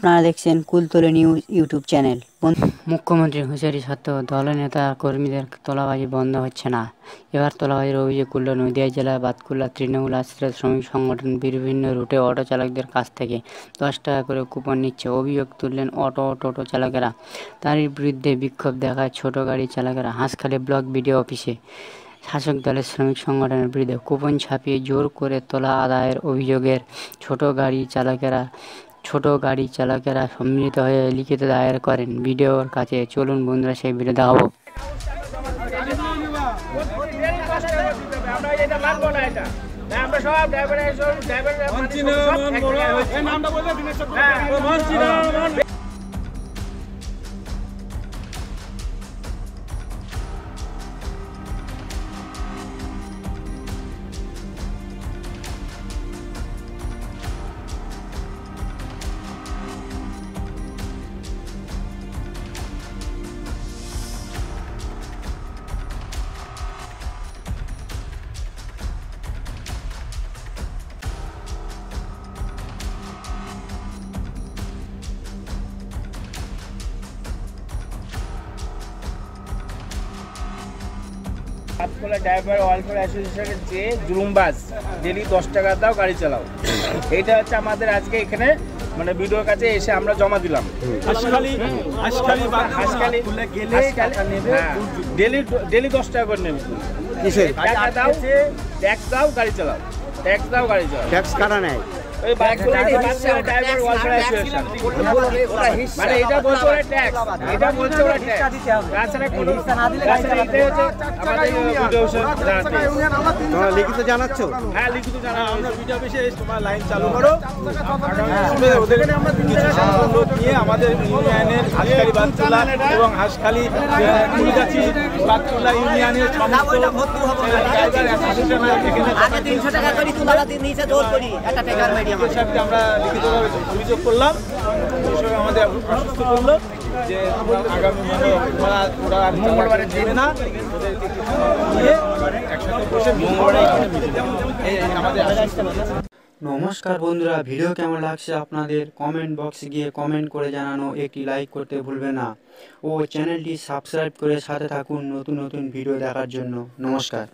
আপনারা দেখছেন Kultali news YouTube channel. মুখ্যমন্ত্রী হুঁশিয়ারি সত্ত্বেও দলনেতা কর্মীদের তোলাবাজি বন্ধ হচ্ছে না। এবার তোলাবাজির অভিযোগ করল নদিয়া জেলার বাতকুল্লা তৃণমূল আশ্রিত শ্রমিক সংগঠন বিভিন্ন রুটে অটো চালকদের কাছ থেকে 10 টাকা করে কুপন নিচ্ছে। অভিযোগ তুললেন টোটো চালকেরা। তারই বিরুদ্ধে বিক্ষোভ দেখায় ছোট গাড়ি চালকেরা হাঁসখালি ব্লক বিডিও অফিসে। শাসক দলের শ্রমিক সংগঠনের বিরুদ্ধে কুপন ছাপিয়ে জোর করে তোলা আদায়ের অভিযোগের ছোট গাড়ি চালকেরা সম্মিলিত হয়ে লিখিত দায়ের করেন ভিডিওর কাছে। চলুন বন্ধুরা সেই ভিডিও দেখাবো। বাতকুল্লা ড্রাইভার ওয়েলফেয়ার অ্যাসোসিয়েশনের যে জুলুমবাজ ডেলি 10 টাকা দাও গাড়ি চালাও, এইটা হচ্ছে আমাদের আজকে এখানে মানে ভিডিওর কাছে এসে আমরা জমা দিলাম। ডেলি 10 টাকা করে নেবে। টাকা দাও, ট্যাক্স দাও, গাড়ি চালাও। ট্যাক্স দাও, গাড়ি চালাও। ট্যাক্স কারা নেয়? ওই বাতকুল্লা ড্রাইভার ওয়েলফেয়ার অ্যাসোসিয়েশন মানে এটা বলছে ওরা ট্যাক্স, এটা বলছে ওরা ট্যাক্স। তাছাড়া কোনো এটাই হচ্ছে আমাদের ভিডিও তোমরা লিখিত জানাচ্ছ? হ্যাঁ, লিখিত জানানো আমরা ভিডিও অফিসে তোমার লাইন চালু করো। ওদের লোক নিয়ে আমাদের ইউনিয়নের হাঁসখালি বাতকুল্লা এবং হাঁসখালি কুড়িগাছি বাতকুল্লা ইউনিয়নের সমস্ত ড্রাইভার অ্যাসোসিয়েশন সাহেবকে আমরা লিখিতভাবে অভিযোগ করলাম। হিসেবে আমাদের আশ্বস্ত করলো যে আগামী ওরা মঙ্গলবারে দেবে না, ওদেরকে নিয়ে একসাথে বসে আমাদের নমস্কার বন্ধুরা, ভিডিও কেমন লাগছে আপনাদের কমেন্ট বক্সে গিয়ে কমেন্ট করে জানানো, একটি লাইক করতে ভুলবেন না ও চ্যানেলটি সাবস্ক্রাইব করে সাথে থাকুন নতুন নতুন ভিডিও দেখার জন্য। নমস্কার।